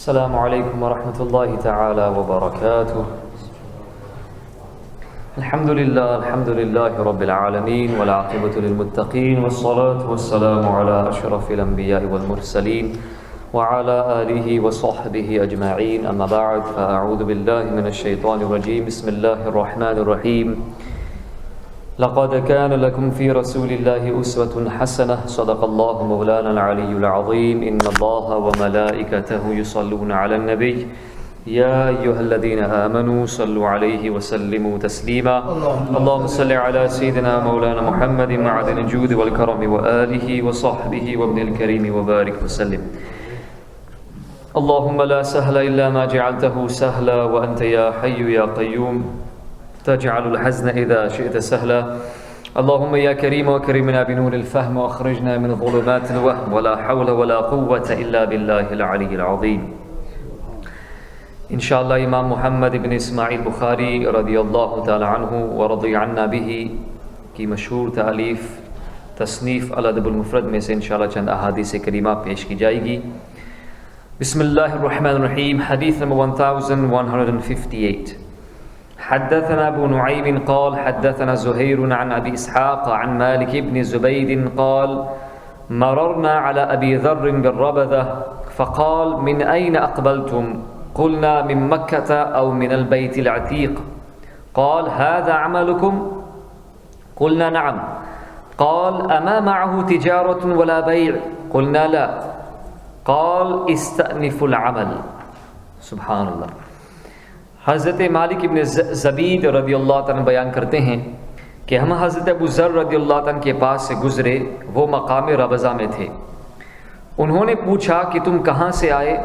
السلام عليكم ورحمة الله تعالى وبركاته. الحمد لله رب العالمين والعاقبة للمتقين والصلاة والسلام على أشرف الأنبياء والمرسلين وعلى آله وصحبه أجمعين. أما بعد فأعوذ بالله من الشيطان الرجيم. بسم الله الرحمن الرحيم. لقد كان لكم في رسول الله أسوة حسنة. صدق الله مولانا العلي العظيم. إن الله وملائكته يصلون على النبي يا أيها الذين آمنوا صلوا عليه وسلموا تسليما. اللهم صل على سيدنا مولانا محمد معدن الجود والكرم وآله وصحبه وابن الكريم وبارك وسلم. اللهم لا سهل إلا ما جعلته سهلا وأنت يا حي يا قيوم تجعل الحزن إذا شئت سهلا. اللهم يا كريم وكرمنا بنور الفهم وأخرجنا من ظلمات الوهم ولا حول ولا قوة إلا بالله العلي العظيم. इंशाअल्लाह इमाम मोहम्मद इब्न इस्माइल बुखारी रदियल्लाहु ताला अन्हु व रज़ी अन्ना बिही की मशहूर तालीफ तसनीफ़ अल-अदब अल-मुफ़रद में से इंशाअल्लाह चंद अहादीस करीमा पेश की जाएगी. बिस्मिल्लाहिर्रहमानिर्रहीम. हदीस नंबर 1158. حدثنا أبو نعيم قال حدثنا زهير عن أبي إسحاق عن مالك بن زبيد قال مررنا على أبي ذر بالربذة فقال من أين أقبلتم؟ قلنا من مكة أو من البيت العتيق. قال هذا عملكم؟ قلنا نعم. قال أما معه تجارة ولا بيع؟ قلنا لا. قال استأنفوا العمل. سبحان الله. हज़रत मालिक इब्न ज़बीद रदियल्लाहु तआला बयान करते हैं कि हम हज़रत अबू ज़र रदियल्लाहु तआला के पास से गुज़रे. वो मकाम रबज़ा में थे. उन्होंने पूछा कि तुम कहाँ से आए?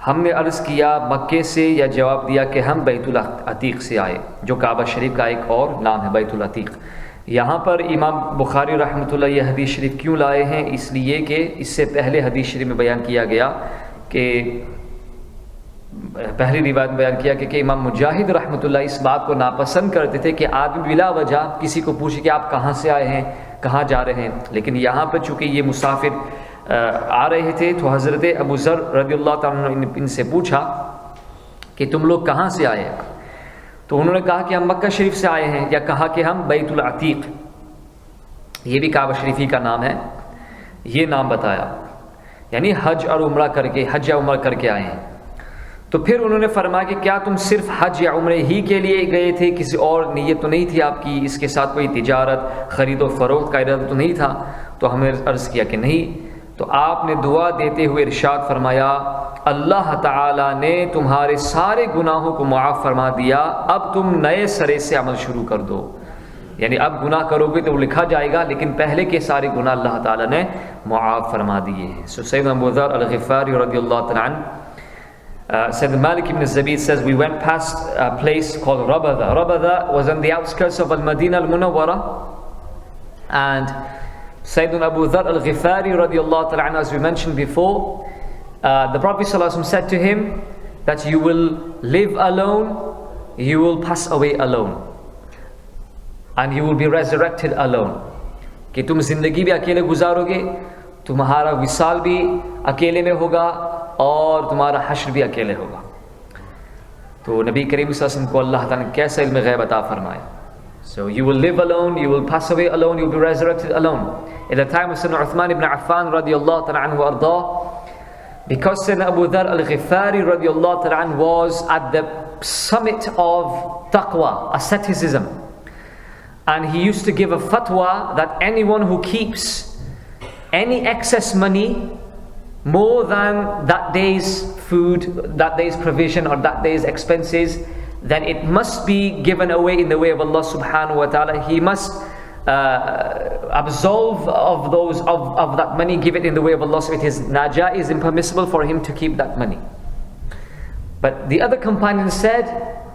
हमने अर्ज़ किया मक्के से, या जवाब दिया कि हम बैतुल अतीक़ से आए, जो काबा शरीफ का एक और नाम है बैतुल अतीक़. यहाँ पर इमाम बुखारी रहमतुल्लाह ये हदीस शरीफ क्यों लाए हैं? इसलिए कि इससे पहले हदीस शरीफ में बयान किया गया कि पहली रिवायत में बयान किया कि इमाम मुजाहिद रहमतुल्लाह इस बात को नापसंद करते थे कि आदमी बिला वजह किसी को पूछे कि आप कहाँ से आए हैं, कहाँ जा रहे हैं. लेकिन यहाँ पर चूँकि ये मुसाफिर आ रहे थे तो हज़रत अबू ज़र रदियल्लाहु ताला ने इनसे पूछा कि तुम लोग कहाँ से आए हैं? तो उन्होंने कहा कि हम मक्का शरीफ से आए हैं, या कहा कि हम बैतुल अतीक़, ये भी काबा शरीफी का नाम है, ये नाम बताया, यानी हज और उम्रा करके, हज या उम्र करके आए हैं. तो फिर उन्होंने फरमाया कि क्या तुम सिर्फ हज या उम्रे ही के लिए गए थे, किसी और नीयत तो नहीं थी आपकी, इसके साथ कोई तिजारत ख़रीदो फ़रोख्त का इरादा तो नहीं था? तो हमने अर्ज़ किया कि नहीं. तो आपने दुआ देते हुए इरशाद फरमाया अल्लाह ताला ने तुम्हारे सारे गुनाहों को मुआफ़ फरमा दिया, अब तुम नए सरे से अमल शुरू कर दो. यानी अब गुनाह करोगे तो लिखा जाएगा, लेकिन पहले के सारे गुनाह अल्लाह ताला ने मुआफ़ फरमा दिए हैं. सो सैयदना अबू ज़र अल-ग़िफ़ारी रज़ियल्लाहु तआला अन्हु said Malik ibn Zabid says we went past a place called Rabada. Rabada was on the outskirts of Al-Madinah Al-Munawwara, and Sayyidina Abu Dhar Al-Ghifari radiallahu ta'ala, as we mentioned before, the Prophet ﷺ said to him that you will live alone, you will pass away alone, and you will be resurrected alone. कि तुम जिंदगी भी अकेले गुजारोगे, तुम्हारा विसाल भी अकेले में होगा, और तुम्हारा हश्र भी अकेले होगा. तो नबी करीम सल्लल्लाहु अलैहि वसल्लम को अल्लाह ताला ने कैसे इल्म गैब अता फरमाया. So you will live alone, you will pass away alone, you will be resurrected alone. At the time of Sayyidina Uthman ibn Affan radiallahu ta'ala anhu arda, because Sayyidina Abu Dhar al-Ghifari radiallahu ta'ala anhu was at the summit of taqwa, asceticism, and he used to give a fatwa that anyone who keeps any excess money more than that day's food, that day's provision, or that day's expenses, then it must be given away in the way of Allah subhanahu wa ta'ala. He must absolve of those of that money, give it in the way of Allah. So it is najaiz, impermissible for him to keep that money. But the other companion said,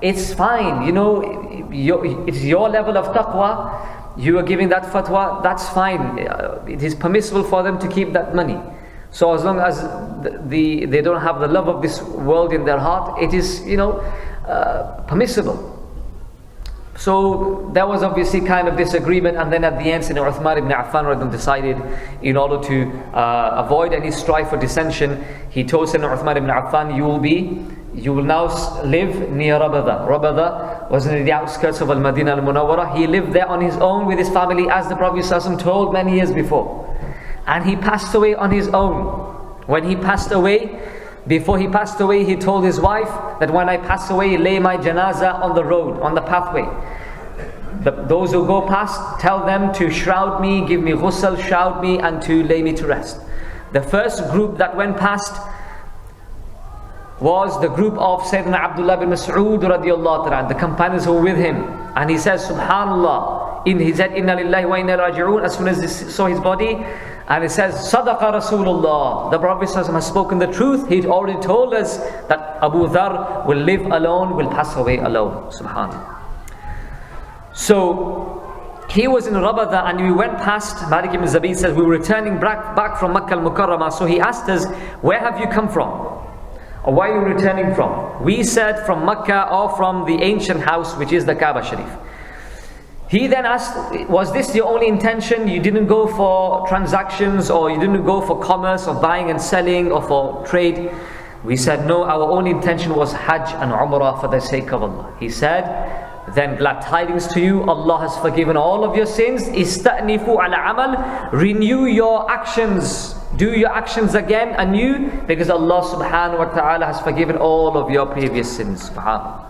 it's fine, you know, it's your level of taqwa, you are giving that fatwa, that's fine. It is permissible for them to keep that money. So as long as they don't have the love of this world in their heart, it is, permissible. So there was obviously kind of disagreement, and then at the end, Sayyidina Uthman ibn Affan decided, in order to avoid any strife or dissension, he told Sayyidina Uthman ibn Affan, you will now live near Rabada. Rabada was in the outskirts of Al-Madinah Al-Munawwarah. He lived there on his own with his family, as the Prophet ﷺ told many years before. And he passed away on his own. When he passed away, before he passed away, he told his wife that when I pass away, lay my janazah on the road, on the pathway. Those who go past, tell them to shroud me, give me ghusl, shroud me, and to lay me to rest. The first group that went past was the group of Sayyidina Abdullah bin Mas'ud radiallahu ta'ala, the companions who were with him. And he says, Subhanallah, he said, Inna lillahi wa inna raji'un, as soon as they saw his body. And it says, Sadaqa Rasulullah. The Prophet has spoken the truth. He'd already told us that Abu Dhar will live alone, will pass away alone. Subhanallah. So, he was in Rabada, and we went past. Malik ibn Zabid says, we were returning back from Makkah al-Mukarramah. So he asked us, where have you come from? Or where are you returning from? We said, from Makkah, or from the ancient house, which is the Kaaba Sharif. He then asked, was this your only intention? You didn't go for transactions, or you didn't go for commerce, or buying and selling, or for trade? We said, no, our only intention was Hajj and Umrah for the sake of Allah. He said, then glad tidings to you, Allah has forgiven all of your sins. Ista'nifu ala amal, renew your actions. Do your actions again anew, because Allah subhanahu wa ta'ala has forgiven all of your previous sins. Subhanallah.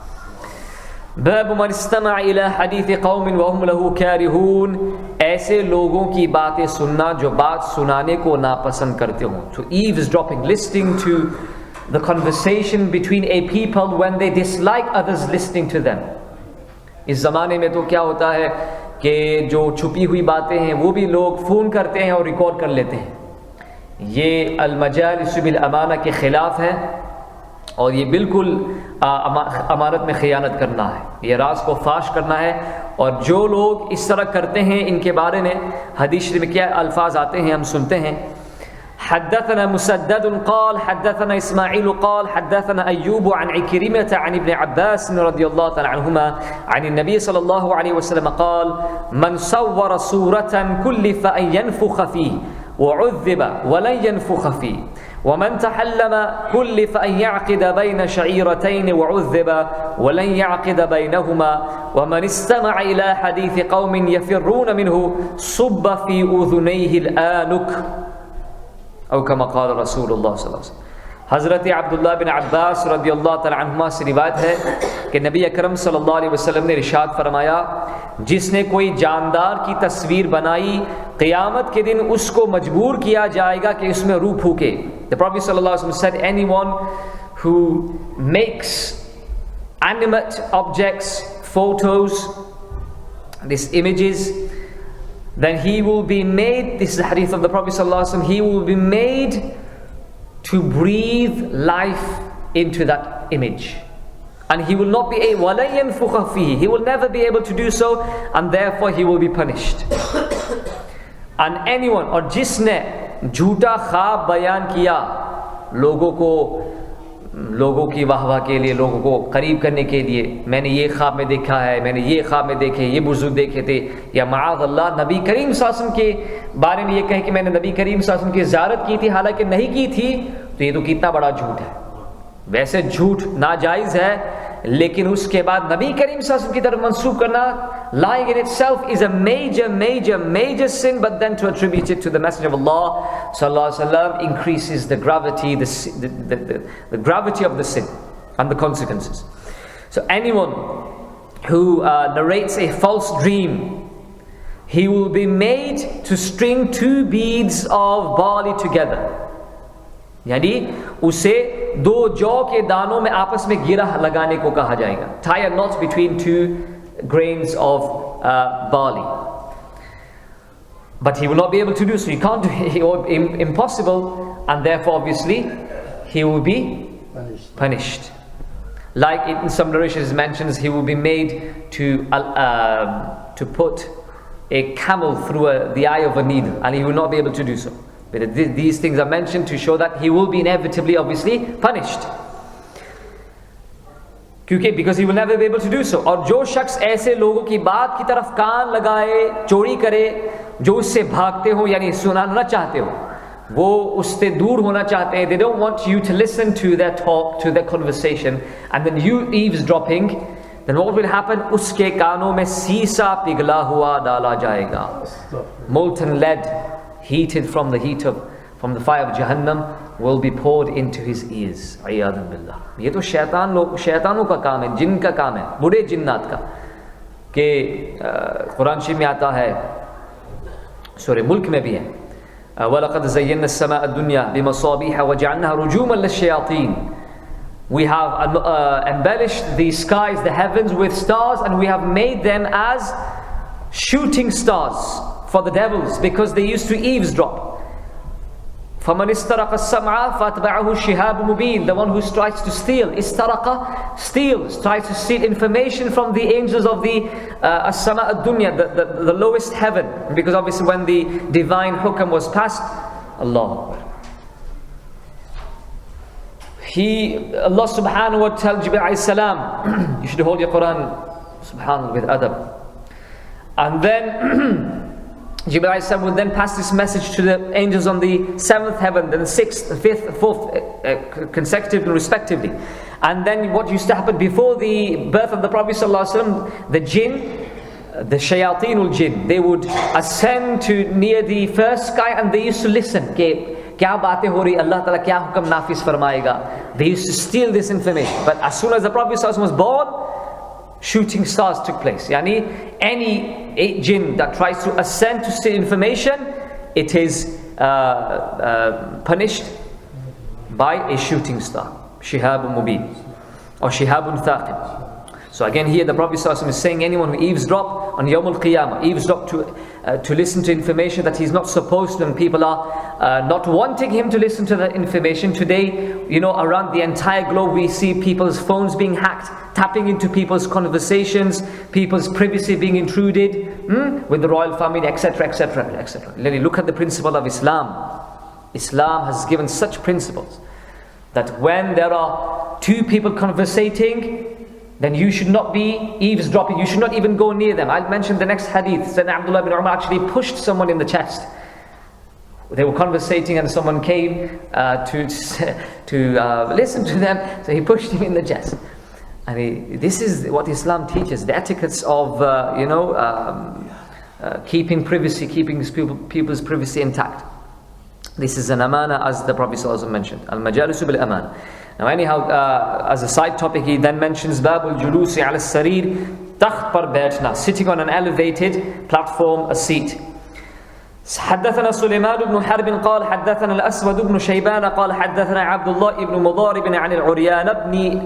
باب من استمع إلى حديث قوم وهم له كارهون. ऐसे लोगों की बातें सुनना जो बात सुनाने को नापसंद करते हों. So eavesdropping, listening to the conversation between a people when they dislike others listening to them. इस ज़माने में तो क्या होता है कि जो छुपी हुई बातें हैं वो भी लोग फ़ोन करते हैं और रिकॉर्ड कर लेते हैं. ये अल-मजालिस बिल अमाना के ख़िलाफ़ है, और ये बिल्कुल अमानत में ख़ियानत करना है, ये राज को फाश करना है. और जो लोग इस तरह करते हैं, इनके बारे में हदीस में क्या अल्फाज आते हैं हम सुनते हैं. حدثنا مسدد قال حدثنا إسماعيل قال حدثنا أيوب عن عكرمة عن ابن عباس رضي الله تعالى عنهما عن النبي صلى الله عليه وسلم قال من صور صورة كلف أن ينفخ فيه وعذب ولن ينفخ فيه ومن تحلم كلف أن يعقد بين شعيرتين وعذب ولن يعقد بينهما ومن استمع إلى حديث قوم يفرون منه صب في أذنيه الآنك और कमा क़ाल रसूलुल्लाह सल्लल्लाहु अलैहि वसल्लम. हज़रत अब्दुल्लाह बिन अब्बास रदियल्लाहु तआला अन्हुमा से रिवायत है कि नबी अकरम सल्लल्लाहु अलैहि वसल्लम ने इरशाद फरमाया, जिसने कोई जानदार की तस्वीर बनाई, क़यामत के दिन उसको मजबूर किया जाएगा कि उसमें रूह फूके. The Prophet सल्लल्लाहु अलैहि वसल्लम said, anyone who makes animate objects, photos, these images, then he will be made, this is the hadith of the Prophet ﷺ, he will be made to breathe life into that image. And he will not be able, he will never be able to do so, and therefore he will be punished. And anyone, or जिसने झूठा ख्वाब बयान किया लोगों की वाहवाह के लिए, लोगों को करीब करने के लिए, मैंने ये ख्वाब में देखा है, मैंने ये ख्वाब में देखे, ये बुजुर्ग देखे थे, या माअज़ अल्लाह नबी करीम सल्लल्लाहु अलैहि वसल्लम के बारे में ये कहे कि मैंने नबी करीम सल्लल्लाहु अलैहि वसल्लम की ज़ियारत की थी हालांकि नहीं की थी, तो ये तो कितना बड़ा झूठ है. वैसे झूठ नाजायज़ है, लेकिन उसके बाद नबी करीम सल्लल्लाहु अलैहि वसल्लम की तरफ मंसूब करना, lying in itself is a major sin, but then to attribute it to the Messenger of Allah sallallahu alaihi wasallam increases the gravity, the gravity of the sin and the consequences. So anyone who narrates a false dream, he will be made to string 2 beads of barley together. यानी उसे 2 जौ के दानों में आपस में गिरा लगाने को कहा जाएगा. Tie a knot between 2 grains of barley. But he will not be able to do so. He can't do it. Impossible. And therefore obviously he will be punished. Like in some narrations mentions, he will be made to put a camel through the eye of a needle, and he will not be able to do so. But these things are mentioned to show that he will be inevitably, obviously, punished. क्योंकि because he will never be able to do so. और जो शख्स ऐसे लोगों की बात की तरफ कान लगाए, चोरी करे, जो उससे भागते हो यानी सुनना चाहते हो, वो उससे दूर होना चाहते हैं, they don't want you to listen to their talk, to their conversation, and then you eavesdropping, then what will happen? उसके कानों में सीसा पिघला हुआ डाला जाएगा. Molten lead, heated from the fire of Jahannam, will be poured into his ears. Iyadhan billah. ये तो शैतानों का काम है, जिन का काम है, बुरे जिन्नात का. कि कुरान शरीफ में आता है, सूरह मुल्क में भी है, وَلَقَدْ زَيَّنَّا السَّمَاءَ الدُّنْيَا بِمَصَابِيحَ وَجَعَلْنَاهَا رُجُومًا لِلشَّيَاطِينَ. We have embellished the skies, the heavens with stars, and we have made them as shooting stars for the devils, because they used to eavesdrop. فَمَنِ اسْتَرَقَ السَّمْعَ فَأَتْبَعَهُ شِهَابٌ مُبِينٌ. The one who tries to steal, istaraqa, steals, tries to steal information from the angels of the as-sama ad-dunya, the lowest heaven. Because obviously when the divine hukam was passed, Allah subhanahu wa ta'ala, Jibreel alayhi salam, you should hold your Quran, subhanallah, with adab. And then Jibreel alayhi salam would then pass this message to the angels on the 7th heaven, then the 6th, the 5th, the 4th, consecutively, respectively. And then what used to happen before the birth of the Prophet ﷺ, the jinn, the shayateen jinn, they would ascend to near the first sky and they used to listen. क्या बातें हो रही, अल्लाह ताला क्या हुक्म नाफिज फरमाएगा. They used to steal this information. But as soon as the Prophet ﷺ was born, shooting stars took place. Yani any jinn that tries to ascend to steal information, it is punished by a shooting star. Shihabun Mubin or Shihabun Thaqib. So again here the Prophet ﷺ is saying anyone who eavesdrop on Yawm al-Qiyamah, eavesdrop to listen to information that he's not supposed to, and people are not wanting him to listen to that information. Today, around the entire globe we see people's phones being hacked, tapping into people's conversations, people's privacy being intruded with the royal family, etc, etc, etc. Look at the principle of Islam. Islam has given such principles that when there are two people conversating, then you should not be eavesdropping, you should not even go near them. I'll mention the next hadith. Sayyidina Abdullah bin Umar actually pushed someone in the chest. They were conversating and someone came to listen to them, so he pushed him in the chest. And this is what Islam teaches, the etiquettes of keeping privacy, keeping people's privacy intact. This is an amana, as the Prophet ﷺ mentioned. Al-majalisu bil-amana. Now anyhow, as a side topic, he then mentions Babul Julusi ala sarir, takht par baithna, sitting on an elevated platform, a seat. حدثنا سليمان بن حرب قال حدثنا الأسود بن شيبان قال حدثنا عبد الله بن مضارب عن العريان بن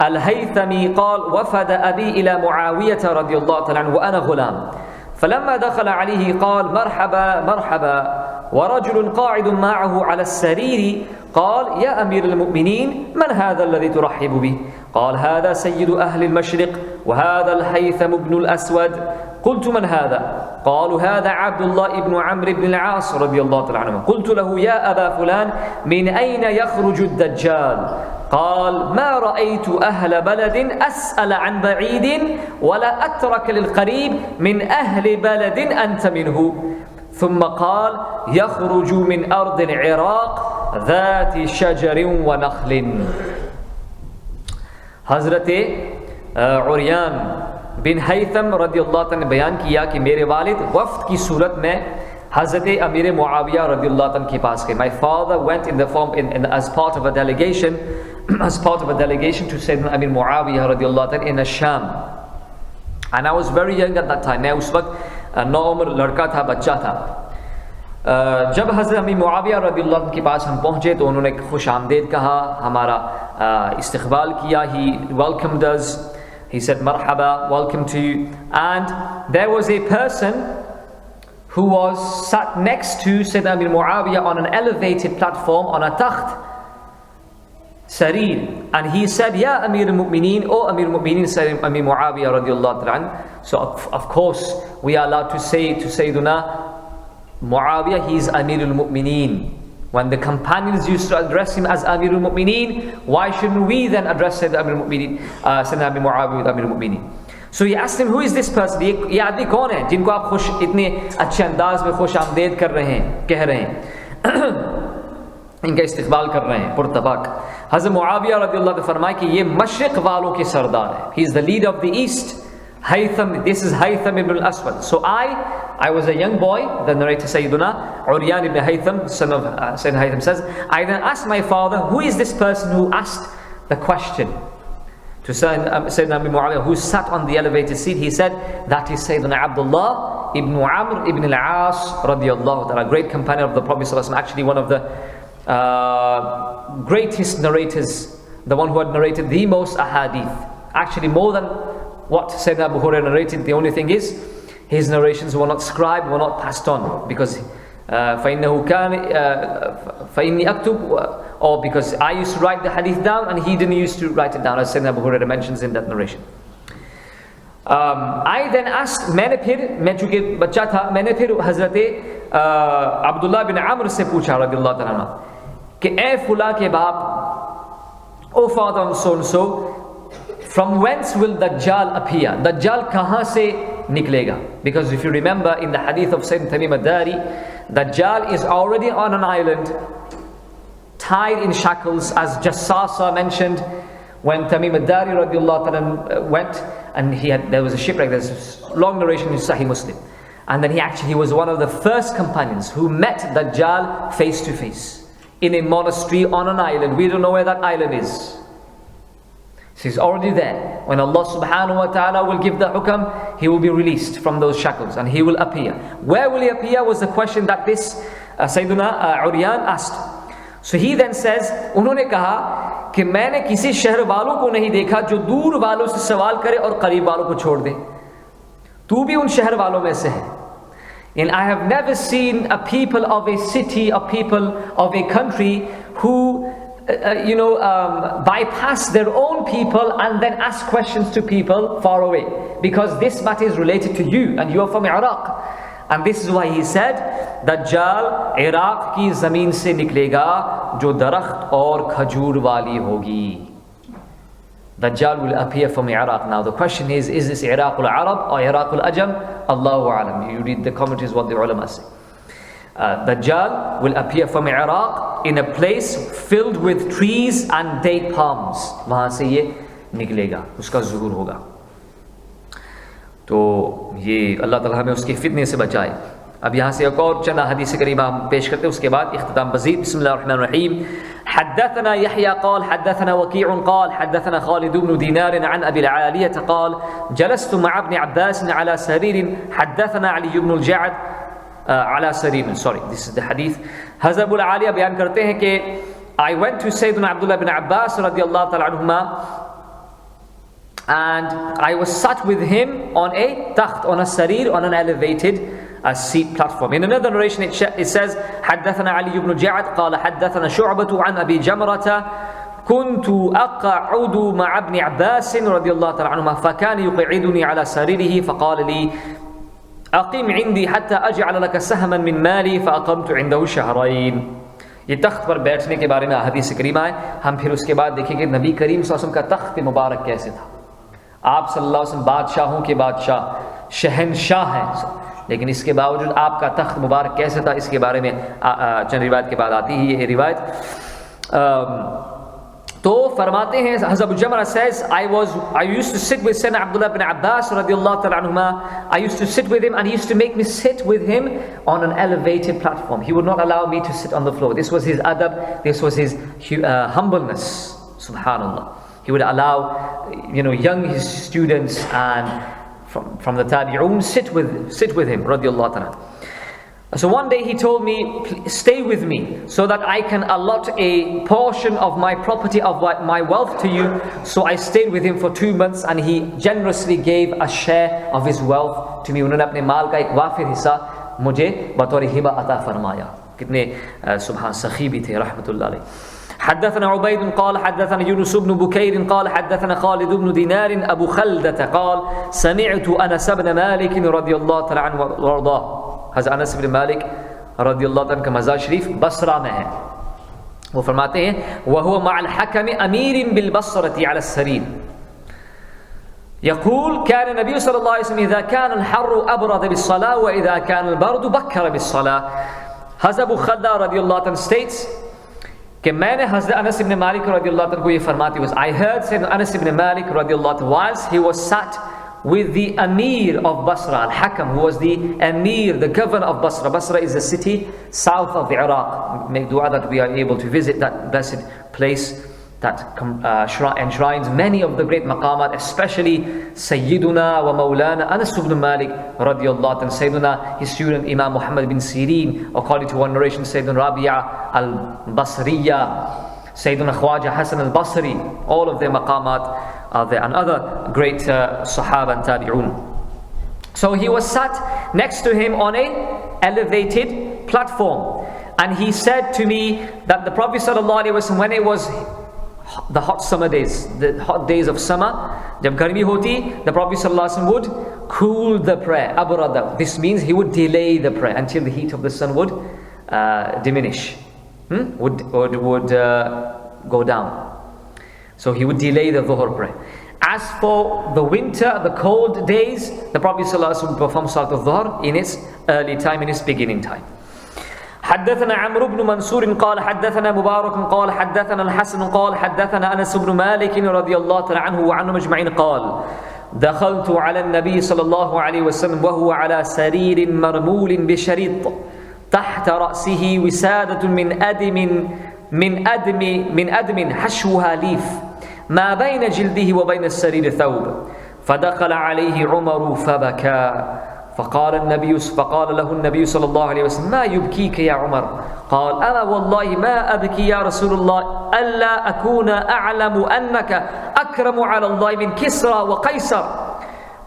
الهيثمي قال وفد أبي إلى معاوية رضي الله تعالى عنه وأنا غلام فلما دخل عليه قال مرحبا مرحبا ورجل قاعد معه على السرير قال يا أمير المؤمنين من هذا الذي ترحب به؟ قال هذا سيد أهل المشرق وهذا الهيثم بن الأسود. قلت من هذا؟ قالوا هذا عبد الله بن عمرو بن العاص رضي الله تعالى عنه. قلت له يا أبا فلان من أين يخرج الدجال؟ قال ما رأيت أهل بلد أسأل عن بعيد ولا أترك للقريب من أهل بلد أنت منه. ثم قال يخرج من أرض العراق ذات شجر ونخل. حضرت उरियान बिन हैथम रदियल्लाहु ताला ने बयान किया कि मेरे वालिद वफ्द की सूरत में हज़रत अमीर मुआविया रदियल्लाहु ताला के पास गए. My father went in the form as part of a delegation to Sayyidina Amir Muawiyah radiallahu ta'ala in Sham. And I was very young at that time. मैं उस वक्त 9 उम्र लड़का था, बच्चा था. जब हज़रत अमीर मुआविया रदियल्लाहु अन्हु के पास हम पहुँचे तो उन्होंने खुश आमदेद कहा, हमारा इस्तक़बाल किया. He welcomed us. He said marhaba, welcome to you. And there was a person who was sat next to Sayyidina Amir Muawiyah on an elevated platform on a takht sarir, and he said Ya Amir al-Mu'mineen, O Amir al-Mu'mineen, Sayyidina Amir Muawiyah radiallahu ta'ala. So of course we are allowed to say to Sayyidina Muawiyah, he is Amir al-Mu'mineen. When the companions used to address him as Amirul Mu'mineen, why shouldn't we then address Sayyidina Amirul Mu'mineen, Sayyidina Abi Muawiyah with Amirul Mu'mineen? So he asked him, who is this person? ये आदमी कौन है जिनको आप खुश इतने अच्छे अंदाज में खुश आमदेद कर रहे हैं, कह रहे हैं, इनका इस्तिक़बाल कर रहे हैं पुरतबाक? हज़रत मुआविया रज़ियल्लाहु अन्हु फरमाए कि ये मशरिक़ वालों के सरदार है. He is the leader of the east. Haytham, this is Haytham ibn al-Aswad. So I was a young boy, the narrator Sayyiduna Uryan ibn Haytham, son of Sayyidina Haytham says, I then asked my father, who is this person who asked the question to Sayyidina Abi Muawiyah, who sat on the elevated seat? He said, that is Sayyidina Abdullah ibn Amr ibn al-As radiyallahu ta'ala, great companion of the Prophet ﷺ, actually one of the greatest narrators, the one who had narrated the most ahadith, actually more than what Sayyidina Abu Hurairah narrated. The only thing is, his narrations were not scribed, were not passed on, because فَإِنِّي أَكْتُبُ, or because I used to write the hadith down and he didn't used to write it down, as Sayyidina Abu Hurairah mentions in that narration. I then asked, मैंने फिर, मैं चूँकि बच्चा था, मैंने फिर हज़रत अब्दुल्लाह बिन अम्र से पूछा रज़ियल्लाहु ताला अन्हु कि ए फुला के बाप, O father and so, from whence will Dajjal appear? Dajjal kahan se niklega? Because if you remember in the hadith of Sayyidina Tamim ad-Dari, Dajjal is already on an island, tied in shackles, as Jassasa mentioned when Tamim ad-Dari radiallahu ta'ala went, and there was a shipwreck. There's a long narration in Sahih Muslim, and then he was one of the first companions who met Dajjal face to face in a monastery on an island. We don't know where that island is. So he's already there. When Allah subhanahu wa ta'ala will give the hukam, he will be released from those shackles and he will appear. Where will he appear was the question that this Sayyiduna Uryan asked. So he then says, उन्होंने कहा कि मैंने किसी शहर वालों को नहीं देखा जो दूर वालों से सवाल करे और करीब वालों को छोड़ दे. तू भी उन शहर वालों में से है. And I have never seen a people of a city, a people of a country who bypass their own people and then ask questions to people far away, because this matter is related to you and you are from Iraq. And this is why he said, Dajjal Iraq ki zameen se niklega jo darakht aur khajur wali hogi. Dajjal will appear from Iraq. Now the question is this Iraq al-Arab or Iraq al-Ajam? Allahu alam. You read the commentaries what the ulama say. Dajjal will appear from Iraq in a place filled with trees and date palms. वहाँ से ये निकलेगा, उसका ज़ुहूर होगा. तो ये अल्लाह ताला हमें उसके फितने से बचाए. अब यहाँ से एक और चंद हदीस करीमा हम पेश करते हैं, उसके बाद इख्तिताम मज़ीद. बिस्मिल्लाहिर्रहमानिर्रहीम. حدثنا يحيى قال حدثنا وكيع قال حدثنا خالد بن دينار عن أبي العالية قال جلست مع ابن عباس على سرير حدثنا علي بن الجعد على سرير. Sorry, this is the hadith. Hazrat Abu al-Aliya बयान करते हैं कि I went to Sayyidina Abdullah ibn Abbas radiyallahu ta'ala anhuma, and I was sat with him on a takht, on a sarir, on an elevated seat platform. In another narration it says حدثنا علي بن جعد قال حدثنا شعبة عن أبي جمرة كنت أقعد مع ابن عباس رضي الله تعالى عنهما فكان يقعدني على سريره فقال لي أقم عندي حتى أجعل لك سهما من مالي فأقمت عنده شهرين. ये तख्त पर बैठने के बारे में हदीस करीमा है. हम फिर उसके बाद देखेंगे नबी करीम सल्लल्लाहु अलैहि वसल्लम का तख्त मुबारक कैसे था. आप सल्लल्लाहु अलैहि वसल्लम बादशाहों के बादशाह, शहनशाह हैं, लेकिन इसके बावजूद आपका तख्त मुबारक कैसे था, इसके बारे में चंद रिवायत के बाद आती ही ये रिवायत. तो फरमाते हैं हज़रत अबू जमरा says I used to sit with Sayyidina Abdullah ibn Abbas radiyallahu ta'ala anhuma. I used to sit with him and he used to make me sit with him on an elevated platform. He would not allow me to sit on the floor. This was his adab, this was his humbleness. Subhanallah. He would allow young his students and from the tabi'un sit with him radiyallahu ta'ala. So one day he told me, stay with me so that I can allot a portion of my property, of my wealth to you. So I stayed with him for 2 months and he generously gave a share of his wealth to me. उन्होंने अपने माल का एक वाफिर हिस्सा मुझे बतौर हिबा अता फरमाया. कितने सुभान सखी भी थे रहमतुल्लाह अलैह. حدثنا عبيد قال حدثنا يونس بن بكير قال حدثنا خالد بن دينار أبو خلدة قال سمعت أنس بن مالك رضي الله تعالى عنه وارضاه. Has Anas ibn Malik रदियल्लाहु अन्हु का मज़ार शरीफ बसरा में है। वो फरमाते हैं वहुवा मअल हकम अमीरिन बिल बसरती अला सरीर यक़ूल कान नबी सल्लल्लाहु अलैहि वसल्लम इज़ा कान अल-हर्रु अबरद बिस्सलाह व इज़ा कान अल-बर्दु बक्कर बिस्सलाह। हज़रत अबू खद्दा रदियल्लाहु अन्हु स्टेट्स कि मैंने हज़रत अनस इब्न मालिक रदियल्लाहु अन्हु को ये फरमाते हुए I heard Sayyidina Anas ibn Malik radiallahu anhu whilst he was sat with the Amir of Basra, Al-Hakam, who was the Amir, the governor of Basra. Basra is a city south of the Iraq. Make dua that we are able to visit that blessed place that enshrines many of the great maqamat, especially Sayyiduna wa Maulana Anas ibn Malik radiallahu anhu, Sayyiduna, his student Imam Muhammad bin Sirin, according to one narration Sayyiduna Rabi'a al-Basriya, Sayyiduna Khwaja Hassan al-Basri, all of their maqamat are there, and other great Sahaba and Tabi'un. So he was sat next to him on a elevated platform, and he said to me that the Prophet ﷺ, when it was the hot summer days, the hot days of summer, jab garmi hoti, the Prophet ﷺ would cool the prayer, abrada. This means he would delay the prayer until the heat of the sun would diminish, would go down. So he would delay the dhuhr prayer. As for the winter, the cold days, the Prophet ﷺ would perform Salat al-Dhuhr in its early time, in its beginning time. حدثنا عمرو بن منصور قال حدثنا مبارك قال حدثنا الحسن قال حدثنا أنس بن مالك رضي الله تعالى عنه وعنهم أجمعين قال دخلت على النبي صلى الله عليه وسلم وهو على سرير مرمول بشريط تحت رأسه وسادة من أدم حشوها ليف ما بين جلده وبين السرير ثوب فدخل عليه عمر فبكى فقال له النبي صلى الله عليه وسلم ما يبكيك يا عمر قال أما والله ما أبكي يا رسول الله ألا أكون أعلم أنك أكرم على الله من كسرى وقيصر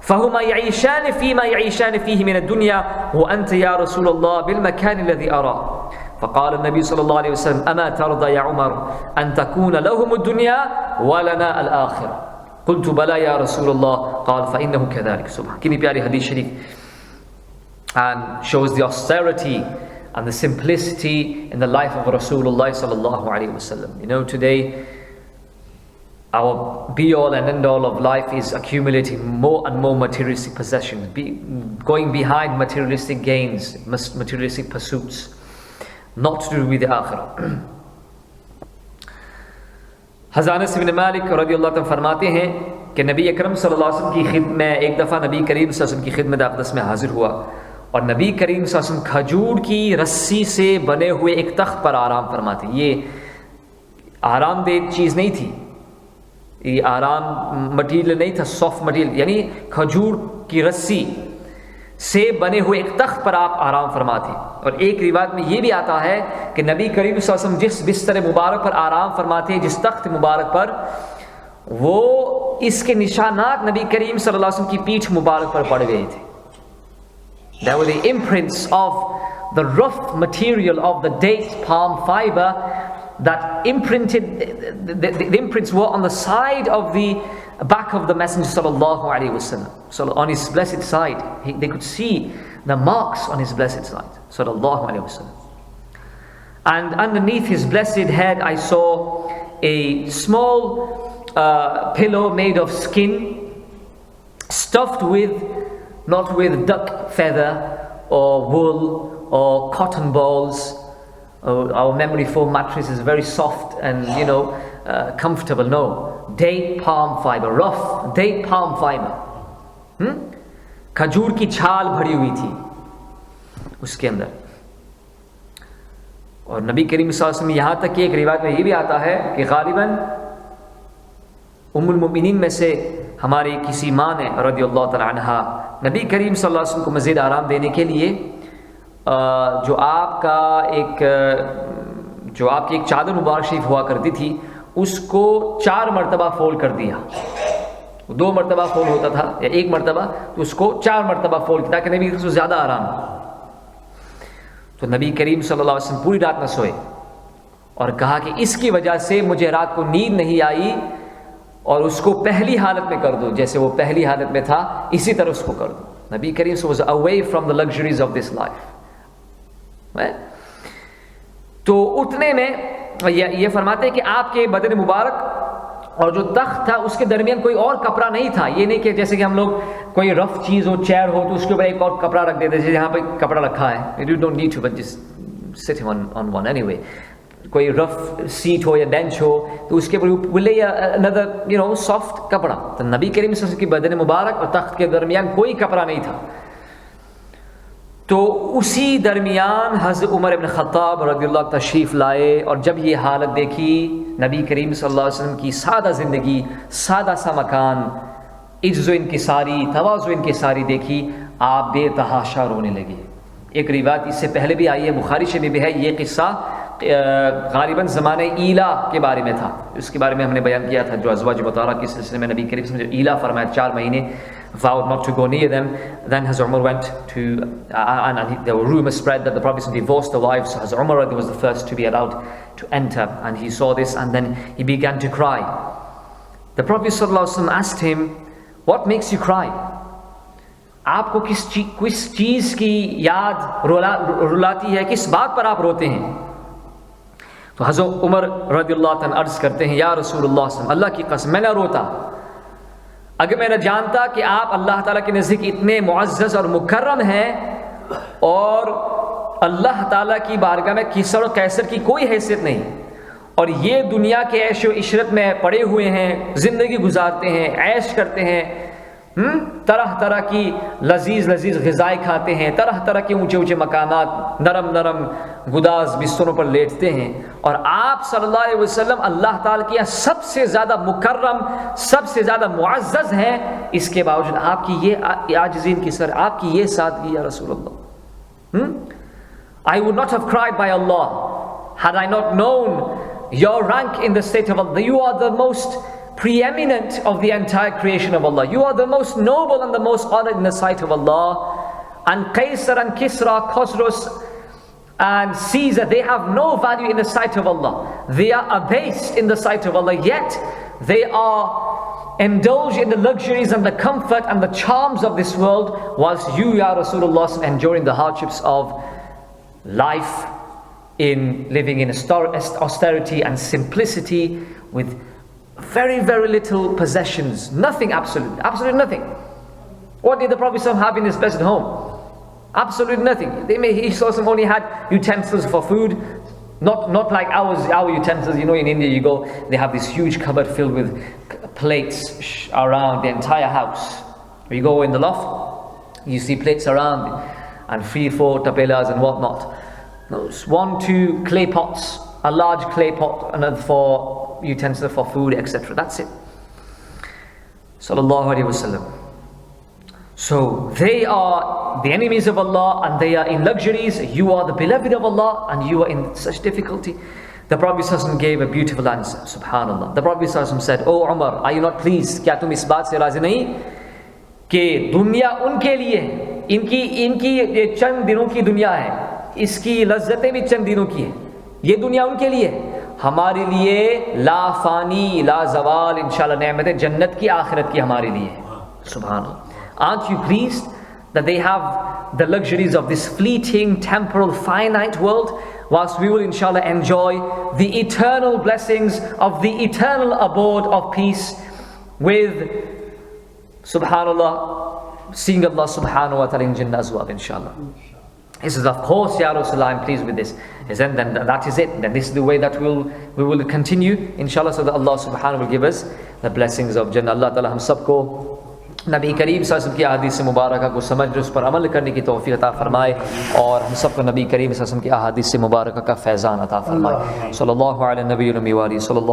فهما يعيشان فيما يعيشان فيه من الدنيا وأنت يا رسول الله بالمكان الذي أراه فقال النبي صلى الله عليه وسلم أما ترضى يا عمر أن تكون لهم الدنيا ولنا الآخرة قلت بلى يا رسول الله قال فإنه كذلك. Subhan. Kini pyari hadith sharif, and shows the austerity and the simplicity in the life of Rasulullah sallallahu alaihi wasallam. You know, today our be-all and end-all of life is accumulating more and more materialistic possessions, going behind materialistic gains, materialistic pursuits, not to do with the akhirah. Hazrat Anas ibn Malik radiyallahu anhu फरमाते हैं कि नबी अकरम सल्लल्लाहु अलैहि वसल्लम की खिदमत में एक दफ़ा नबी करीम सल्लल्लाहु अलैहि वसल्लम की खिदमत अक़दस में हाजिर हुआ और नबी करीम सल्लल्लाहु अलैहि वसल्लम खजूर की रस्सी से बने हुए एक तख्त पर आराम फरमाते। ये आरामदेह चीज़ नहीं थी, ये आराम मटीरियल नहीं था, सॉफ्ट मटीरियल, यानी खजूर की रस्सी से बने हुए एक तख्त पर आप आराम फरमाते। और एक रिवायत में ये भी आता है कि नबी करीम सल्लल्लाहु अलैहि वसल्लम जिस बिस्तर मुबारक पर आराम फरमाते हैं, जिस तख्त मुबारक पर, वो इसके निशानात नबी करीम सल्लल्लाहु अलैहि वसल्लम की पीठ मुबारक पर पड़ गए थे। There were the imprints of the rough material of the date palm fiber that imprinted, the imprints were on the side of the back of the Messenger sallallahu alaihi wasallam. So on his blessed side, they could see the marks on his blessed side sallallahu alaihi wasallam. And underneath his blessed head, I saw a small pillow made of skin, stuffed with, not with duck feather or wool or cotton balls. Our memory foam mattress is very soft and comfortable. No, date palm fiber, rough date palm fiber. खजूर की छाल भरी हुई थी उसके अंदर। और नबी करीम सल्लल्लाहु अलैहि वसल्लम, यहाँ तक कि एक रिवायत में ये भी आता है कि गालिबन उम्मुल मोमिनीन में से हमारी किसी माँ ने रदियल्लाहु तआला अन्हा नबी करीम सल्लल्लाहु अलैहि वसल्लम को मज़ीद आराम देने के लिए जो आपकी एक चादर मुबारक शरीफ हुआ करती थी, उसको 4 मरतबा फोल्ड कर दिया। 2 मरतबा फोल्ड होता था या 1 मरतबा, तो उसको 4 मरतबा फोल्ड किया ताकि नबी को ज़्यादा आराम हो। तो नबी करीम सल्लल्लाहु अलैहि वसल्लम पूरी रात न सोए और कहा कि इसकी वजह से मुझे रात को नींद नहीं आई, और उसको पहली हालत में कर दो, जैसे वो पहली हालत में था इसी तरह उसको कर दो। नबी करीम was away from the luxuries of this life, तो उतने में ये फरमाते हैं कि आपके बदन मुबारक और जो तख्त था उसके दरमियान कोई और कपड़ा नहीं था। ये नहीं कि जैसे कि हम लोग कोई रफ चीज़ हो, चेयर हो, तो उसके ऊपर एक और कपड़ा रख देते, जैसे यहाँ पे कपड़ा रखा है, you don't need to but just sitting on one anyway. कोई रफ सीट हो या बेंच हो तो उसके ऊपर ले अनदर सॉफ्ट कपड़ा। तो नबी करीम सल्लल्लाहु अलैहि वसल्लम की बदन मुबारक और तख्त के दरमियान कोई कपड़ा नहीं था। तो उसी दरमियान हज़रत उमर इब्न ख़त्ताब रज़ियल्लाहु अन्हु तशरीफ़ लाए, और जब ये हालत देखी नबी करीम सल्लल्लाहु अलैहि वसल्लम की सादा ज़िंदगी, सादा सा मकान, इज़्ज़ो इनकिसारी, तवाज़ु इनकिसारी देखी, आप बेतहाशा रोने लगे। एक रिवायत इससे पहले भी आई है, बुखारी से भी है, ये किस्सा गालिबन ज़माने ईला के बारे में था। उसके बारे में हमने बयान किया था, जो अज़वाज मुताहरा के सिलसिले में नबी करीम जो ईला फरमाया 4 महीने, vowed not to go near them. Then Hazrat Umar went to, and there were rumors spread that the Prophet divorced the wives. So Hazrat Umar was the first to be allowed to enter, and he saw this, and then he began to cry. The Prophet ﷺ asked him, "What makes you cry? आपको किस चीज़ की याद रुलाती है, किस बात पर आप रोते हैं?" तो हज़रत उमर रज़ियल्लाहु अन्हु अर्ज़ करते हैं, या रसूलुल्लाह, अल्लाह की कसम मैं न रोता अगर मैं न जानता कि आप अल्लाह ताला के नज़दीक इतने मुअज़्ज़ज़ और मुकर्रम हैं और अल्लाह ताला की बारगाह में किसर और कैसर की कोई हैसियत नहीं, और ये दुनिया के ऐश व इशरत में पड़े हुए हैं, ज़िंदगी गुजारते हैं, ऐश करते हैं, तरह तरह की लजीज ग़िज़ाएँ खाते हैं, तरह तरह के ऊंचे ऊंचे मकानात, नरम नरम गुदाज बिस्तरों पर लेटते हैं, और आप सल्लल्लाहु अलैहि वसल्लम अल्लाह ताला के यहाँ सबसे ज़्यादा मुकर्रम, सबसे ज़्यादा मुअज़्ज़ज़ हैं, इसके बावजूद आपकी ये आजिज़ी की सर, आपकी ये सादगी या रसूलल्लाह। I would not have cried by Allah had I not known your rank in the state of Allah. You are the most preeminent of the entire creation of Allah. You are the most noble and the most honored in the sight of Allah. And Qaisar and Kisra, Khosros and Caesar, they have no value in the sight of Allah. They are abased in the sight of Allah, yet they are indulged in the luxuries and the comfort and the charms of this world, whilst you, Ya Rasulullah, enduring the hardships of life, in living in austerity and simplicity, with very, very little possessions, nothing, absolutely nothing. What did the Prophet have in his blessed home? Absolutely nothing. He saw some only had utensils for food, not like our utensils. You know, in India you go, they have this huge cupboard filled with plates around the entire house. When you go in the loft, you see plates around, and 3-4 tapelas and whatnot. 1-2 clay pots, a large clay pot, another for utensils for food, etc. That's it. Sallallahu Alaihi Wasallam. So they are the enemies of Allah and they are in luxuries. You are the beloved of Allah and you are in such difficulty. The Prophet ﷺ gave a beautiful answer. Subhanallah. The Prophet ﷺ said, "Oh Umar, are you not pleased? क्या तुम इस बात से राज़ी नहीं कि दुनिया उनके लिए, इनकी ये चंद दिनों की दुनिया है, इसकी लज्जतें भी चंद दिनों की है, ये दुनिया उनके लिए, हमारे लिए ला फानी ला जवाल इंशाल्लाह नेमतें जन्नत की आखिरत की हमारे लिए है." Subhanallah. Aren't you pleased that they have the luxuries of this fleeting, temporal, finite world, whilst we will inshallah enjoy the eternal blessings of the eternal abode of peace with, subhanallah, seeing Allah subhanahu wa ta'ala in Jannah as well, inshallah. He says, of course, Ya Rasulullah, I'm pleased with this. He said, then that is it. Then this is the way that we will continue, inshallah, so that Allah subhanahu will give us the blessings of Jannah. Allah ta'ala hum sabko नबी करीम सल्लल्लाहु अलैहि वसल्लम की अहादीस मुबारका को समझ उस पर अमल करने की तौफीक अता फरमाए, और हम सबको नबी करीम सल्लल्लाहु अलैहि वसल्लम की अहादीस मुबारका का फैज़ान अता फरमाए। सल्लल्लाहु अलैहि नबी व आलिहि सल्लल्लाहु